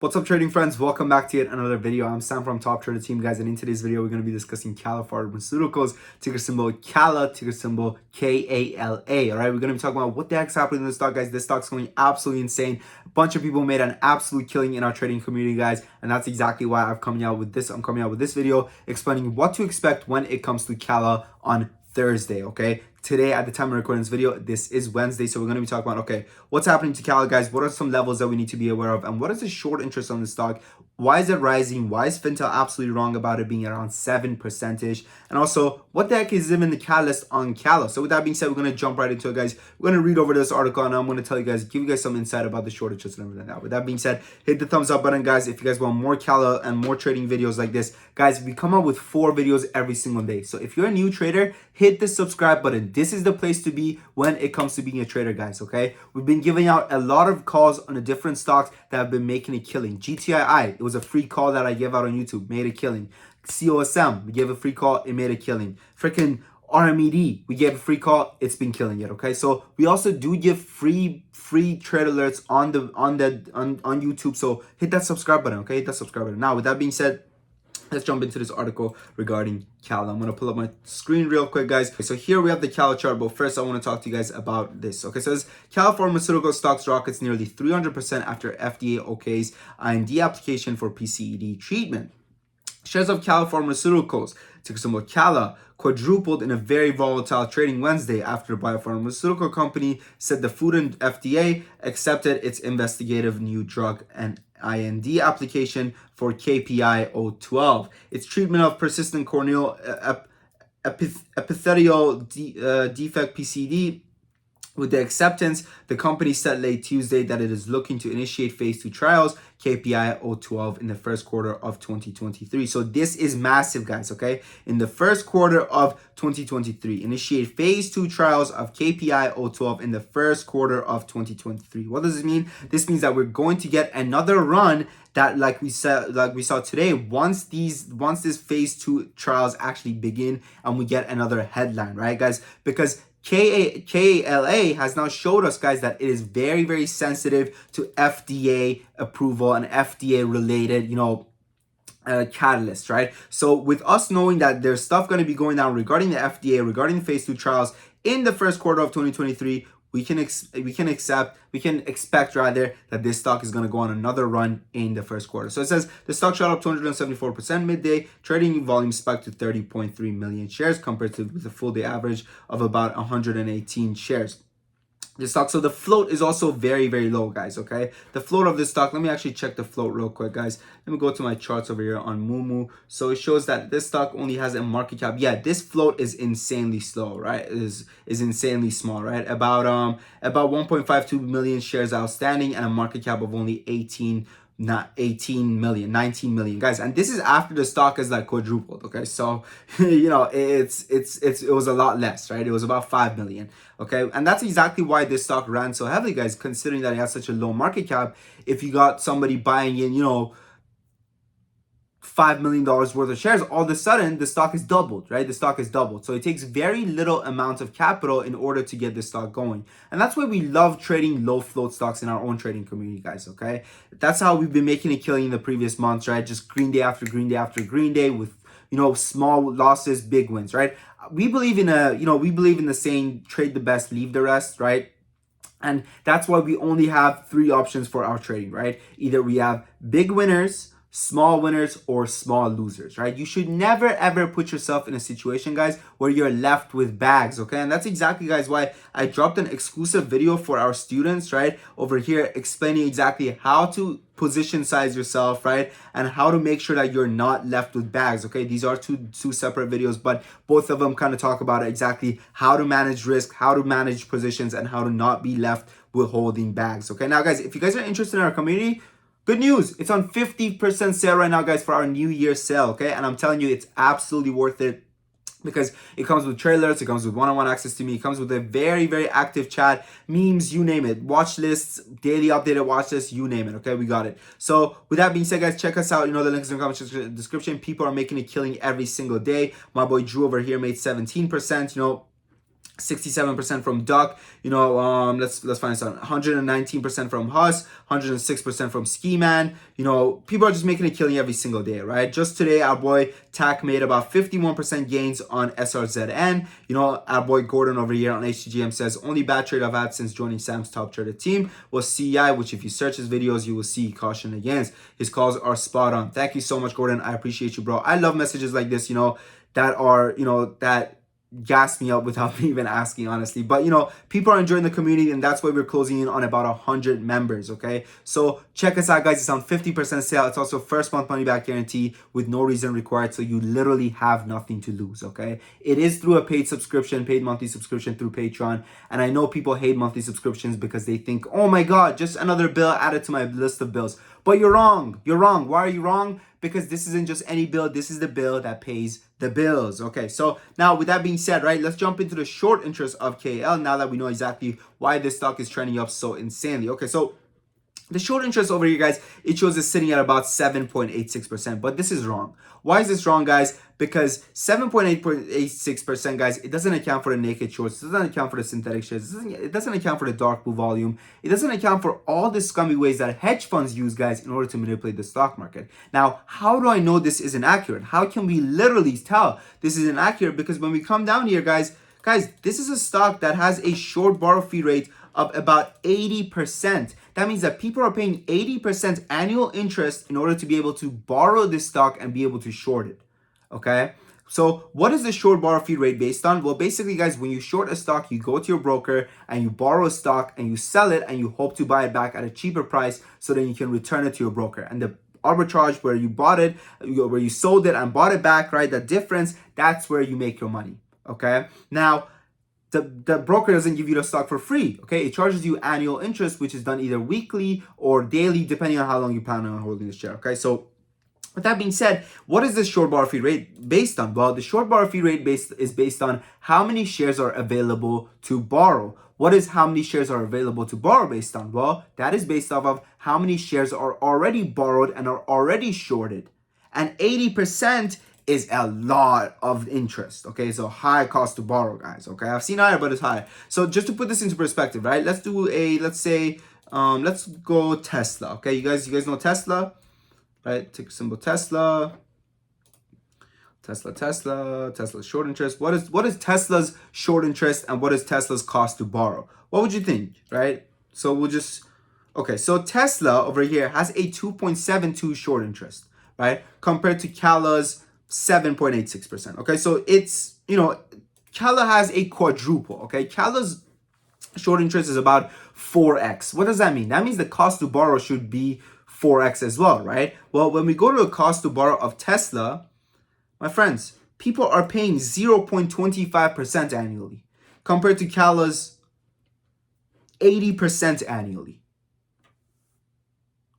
What's up, trading friends? Welcome back to yet another video. I'm Sam from Top Trader Team, guys, and in today's video we're going to be discussing Kala Pharmaceuticals, ticker symbol Kala, ticker symbol KALA. All right, we're going to be talking about what the heck's happening in this stock, guys. This stock's going absolutely insane. A bunch of people made an absolute killing in our trading community, guys, and that's exactly why I'm coming out with this video explaining what to expect when it comes to Kala on Thursday. Okay, today at the time of recording this video, this is Wednesday, so we're going to be talking about, okay, what's happening to Kala, guys? What are some levels that we need to be aware of, and what is the short interest on the stock? Why is it rising? Why is Fintel absolutely wrong about it being around 7%? And also, what the heck is even the catalyst on Kala? So with that being said, we're going to jump right into it, guys. We're going to read over this article, and I'm going to tell you guys, give you guys some insight about the short interest and everything like that. With that being said, hit the thumbs up button, guys, if you guys want more Kala and more trading videos like this. Guys, we come out with 4 videos every single day. So if you're a new trader, hit the subscribe button. This is the place to be when it comes to being a trader, guys, okay? We've been giving out a lot of calls on the different stocks that have been making a killing. GTII, it was a free call that I gave out on YouTube, made a killing. COSM, we gave a free call, it made a killing. Freaking RMED, we gave a free call, it's been killing it, okay? So we also do give free trade alerts on YouTube. So hit that subscribe button, okay? Hit that subscribe button. Now, with that being said, let's jump into this article regarding Kala. I'm going to pull up my screen real quick, guys. So here we have the Kala chart, but first I want to talk to you guys about this. Okay, so it says Kala Pharmaceutical stocks rockets nearly 300% after FDA okays IND application for PCED treatment. Shares of Kala Pharmaceuticals, ticker symbol Kala, quadrupled in a very volatile trading Wednesday after the biopharmaceutical company said the Food and FDA accepted its investigative new drug and IND application for KPI 012. Its treatment of persistent corneal epithelial defect PCD. With the acceptance, the company said late Tuesday that it is looking to initiate phase 2 trials, KPI 012, in the first quarter of 2023. So this is massive, guys, okay? In the first quarter of 2023, initiate phase 2 trials of KPI 012 in the first quarter of 2023. What does this mean? This means that we're going to get another run that, like we saw today, once this phase 2 trials actually begin and we get another headline, right, guys? Because KALA has now showed us, guys, that it is very, very sensitive to FDA approval and FDA related, catalyst, right? So with us knowing that there's stuff going to be going down regarding the FDA, regarding phase 2 trials in the first quarter of 2023, we can expect rather that this stock is going to go on another run in the first quarter. So it says the stock shot up 274% midday. Trading volume spiked to 30.3 million shares compared to the full day average of about 118 shares. This stock, so the float is also very, very low, guys, okay? The float of this stock, let me actually check the float real quick, guys. Let me go to my charts over here on Moomoo. So it shows that this stock only has a market cap. Yeah, this float is insanely slow, right? Is insanely small, right? About 1.52 million shares outstanding and a market cap of only 19 million, guys, and this is after the stock is like quadrupled. Okay, so it was a lot less, right? It was about 5 million. Okay, and that's exactly why this stock ran so heavily, guys, considering that it has such a low market cap. If you got somebody buying in, $5 million worth of shares, all of a sudden the stock is doubled, right? The stock is doubled. So it takes very little amount of capital in order to get this stock going. And that's why we love trading low float stocks in our own trading community, guys, okay? That's how we've been making a killing in the previous months, right? Just green day after green day after green day with, small losses, big wins, right? We believe in the saying, trade the best, leave the rest, right? And that's why we only have 3 options for our trading, right? Either we have big winners, small winners, or small losers, right? You should never ever put yourself in a situation, guys, where you're left with bags, okay? And that's exactly, guys, why I dropped an exclusive video for our students, right, over here, explaining exactly how to position size yourself, right, and how to make sure that you're not left with bags, okay? These are two separate videos, but both of them kind of talk about exactly how to manage risk, how to manage positions, and how to not be left with holding bags, okay? Now, guys, if you guys are interested in our community, good news, it's on 50% sale right now, guys, for our New Year sale, okay? And I'm telling you, it's absolutely worth it because it comes with trailers, it comes with one-on-one access to me, it comes with a very, very active chat, memes, you name it, watch lists, daily updated watch lists, you name it, okay? We got it. So with that being said, guys, check us out. The link is in the comment description. People are making a killing every single day. My boy Drew over here made 17%, 67% from Duck, let's find this out. 119% from Huss, 106% from Ski Man. People are just making a killing every single day, right? Just today, our boy Tack made about 51% gains on SRZN. Our boy Gordon over here on HTGM says, only bad trade I've had since joining Sam's top trader team was CI, which if you search his videos, you will see caution against. His calls are spot on. Thank you so much, Gordon. I appreciate you, bro. I love messages like this, that are, that gas me up without me even asking, honestly. But people are enjoying the community, and that's why we're closing in on about 100 members. Okay, so check us out, guys. It's on 50% sale. It's also first month money back guarantee with no reason required, so you literally have nothing to lose. Okay, it is through a paid subscription, paid monthly subscription through Patreon. And I know people hate monthly subscriptions because they think, oh my god, just another bill added to my list of bills. But you're wrong. Why are you wrong? Because this isn't just any bill. This is the bill that pays the bills. Okay, so now with that being said, right, let's jump into the short interest of KL now that we know exactly why this stock is trending up so insanely. Okay, so the short interest over here, guys, it shows it's sitting at about 7.86%, but this is wrong. Why is this wrong, guys? Because 7.86%, guys, it doesn't account for the naked shorts, it doesn't account for the synthetic shares, it doesn't account for the dark blue volume, it doesn't account for all the scummy ways that hedge funds use, guys, in order to manipulate the stock market. Now, how do I know this isn't accurate? How can we literally tell this isn't accurate? Because when we come down here, guys, this is a stock that has a short borrow fee rate of about 80%. That means that people are paying 80% annual interest in order to be able to borrow this stock and be able to short it. Okay? So what is the short borrow fee rate based on? Well, basically, guys, when you short a stock, you go to your broker and you borrow a stock and you sell it and you hope to buy it back at a cheaper price so then you can return it to your broker. And the arbitrage where you bought it, where you sold it and bought it back, right? The difference, that's where you make your money. Okay? Now, the broker doesn't give you the stock for free. Okay, it charges you annual interest, which is done either weekly or daily, depending on how long you plan on holding this share. Okay, so with that being said, what is this short borrow fee rate based on? Well, the short borrow fee rate is based on how many shares are available to borrow. What is how many shares are available to borrow based on? Well, that is based off of how many shares are already borrowed and are already shorted. And 80% is a lot of interest. Okay, so high cost to borrow, guys. Okay, I've seen higher, but it's high. So just to put this into perspective, right? Let's do let's go Tesla. Okay, you guys know Tesla, right? Ticker symbol Tesla. Tesla's short interest. What is Tesla's short interest and what is Tesla's cost to borrow? What would you think, right? So so Tesla over here has a 2.72 short interest, right? Compared to Cala's 7.86%. Okay, so it's, Cala has a quadruple. Okay, Cala's short interest is about 4x. What does that mean? That means the cost to borrow should be 4x as well, right? Well, when we go to the cost to borrow of Tesla, my friends, people are paying 0.25% annually compared to Cala's 80% annually.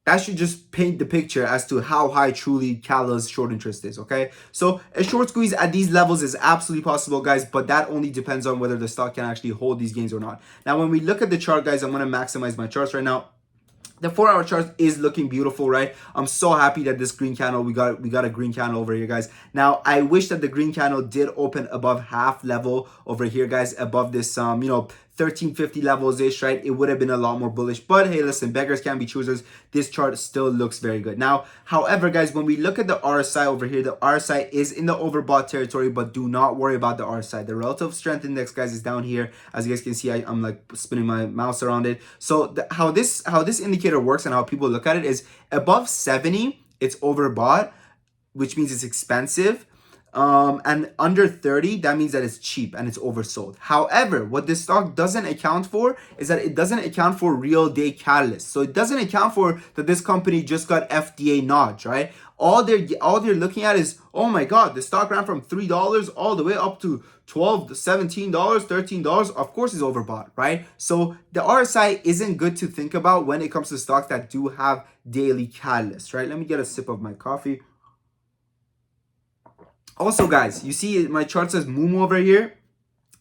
That should just paint the picture as to how high truly Cala's short interest is, okay? So a short squeeze at these levels is absolutely possible, guys, but that only depends on whether the stock can actually hold these gains or not. Now, when we look at the chart, guys, I'm going to maximize my charts right now. The 4-hour chart is looking beautiful, right? I'm so happy that this green candle, we got a green candle over here, guys. Now, I wish that the green candle did open above half level over here, guys, above this, 1350 levels ish, right? It would have been a lot more bullish, but hey, listen, beggars can't be choosers. This chart still looks very good. Now, however, guys, when we look at the RSI over here, the RSI is in the overbought territory, but do not worry about the RSI. The relative strength index, guys, is down here. As you guys can see, I'm like spinning my mouse around it. So how this indicator works and how people look at it is above 70, it's overbought, which means it's expensive. And under 30, that means that it's cheap and it's oversold. However, what this stock doesn't account for is that it doesn't account for real day catalysts. So it doesn't account for that this company just got FDA nudge, right? All they're looking at is, oh my God, the stock ran from $3 all the way up to $12, $17, $13. Of course it's overbought, right? So the RSI isn't good to think about when it comes to stocks that do have daily catalysts, right? Let me get a sip of my coffee. Also, guys, you see my chart says Moomoo over here.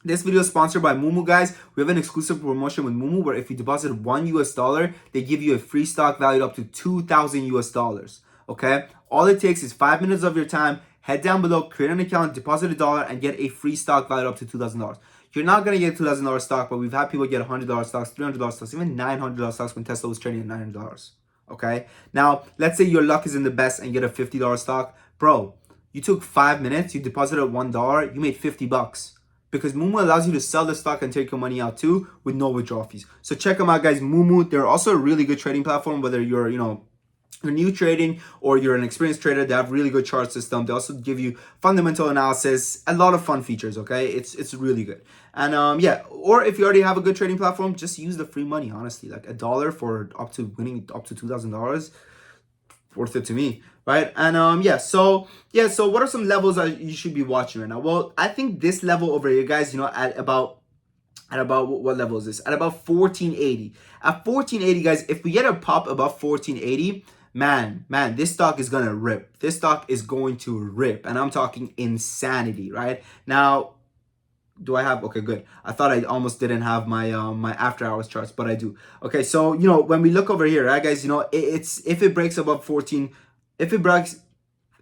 This video is sponsored by Moomoo, guys. We have an exclusive promotion with Moomoo where if you deposit $1, they give you a free stock valued up to $2,000. Okay? All it takes is 5 minutes of your time. Head down below, create an account, deposit $1, and get a free stock valued up to $2,000. You're not gonna get $2,000 stock, but we've had people get $100 stocks, $300 stocks, even $900 stocks when Tesla was trading at $900. Okay, now let's say your luck is in the best and you get a $50 stock, bro. You took 5 minutes, you deposited $1, you made $50 because Moomoo allows you to sell the stock and take your money out too with no withdrawal fees. So check them out, guys. Moomoo, they're also a really good trading platform, whether you're you're new trading or you're an experienced trader. They have really good chart system. They also give you fundamental analysis, a lot of fun features. Okay, it's really good. And yeah, or if you already have a good trading platform, just use the free money. Honestly, like $1 for up to winning up to $2,000, worth it to me, right? And yeah, so what are some levels that you should be watching right now? Well, I think this level over here, guys, at about what level is this? At about 1480. At 1480, guys, if we get a pop above 1480, man, this stock is gonna rip. This stock is going to rip, and I'm talking insanity, right? Now, do I have, okay, good. I thought I almost didn't have my my after hours charts, but I do. Okay, so when we look over here, right, guys, it's if it breaks above 14, if it breaks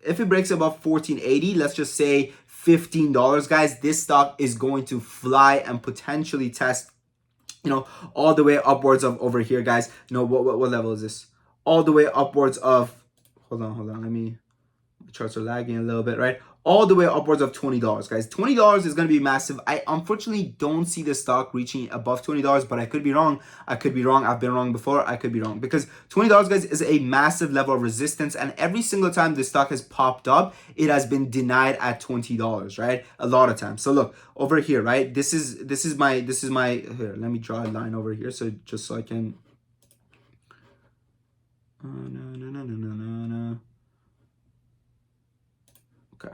above 1480, let's just say $15, guys, this stock is going to fly and potentially test all the way upwards of over here, guys. What level is this? All the way upwards of, hold on, let me, the charts are lagging a little bit, right? All the way upwards of $20, guys. $20 is going to be massive. I unfortunately don't see the stock reaching above $20, but I could be wrong. I've been wrong before. I could be wrong because $20, guys, is a massive level of resistance, and every single time this stock has popped up, it has been denied at $20, right? A lot of times. So look over here, right? This is my here. Let me draw a line over here, so just so I can. No. Okay.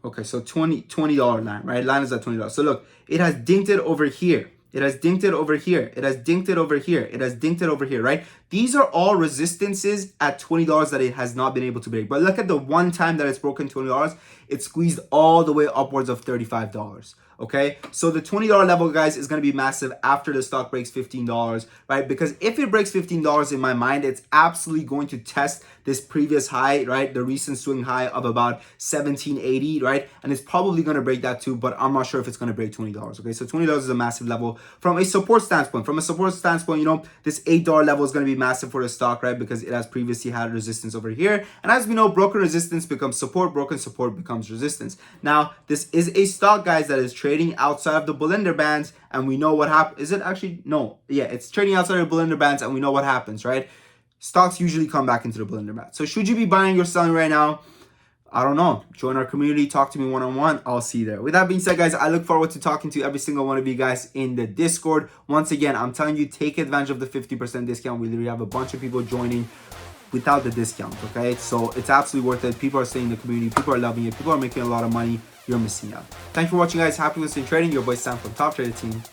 Okay, so $20 line, right? Line is at $20. So look, it has dinked it over here. It has dinked it over here. It has dinked it over here. It has dinked it over here, right? These are all resistances at $20 that it has not been able to break. But look at the one time that it's broken $20, it squeezed all the way upwards of $35. Okay, so the $20 level, guys, is going to be massive after the stock breaks $15, right? Because if it breaks $15, in my mind, it's absolutely going to test this previous high, right? The recent swing high of about 1780, right? And it's probably going to break that too, but I'm not sure if it's going to break $20. Okay, so $20 is a massive level. From a support standpoint, this $8 level is going to be massive for the stock, right? Because it has previously had resistance over here. And as we know, broken resistance becomes support, broken support becomes resistance. Now, this is a stock, guys, that is trading outside of the Bollinger Bands, and we know what happens. Is it actually? No. Yeah, it's trading outside of the Bollinger Bands, and we know what happens, right? Stocks usually come back into the Bollinger Band. So should you be buying or selling right now? I don't know. Join our community. Talk to me one-on-one. I'll see you there. With that being said, guys, I look forward to talking to every single one of you guys in the Discord. Once again, I'm telling you, take advantage of the 50% discount. We literally have a bunch of people joining without the discount, okay? So it's absolutely worth it. People are staying in the community. People are loving it. People are making a lot of money. You're missing out. Thanks for watching, guys. Happy listening trading. Your boy Sam from Top Trader Team.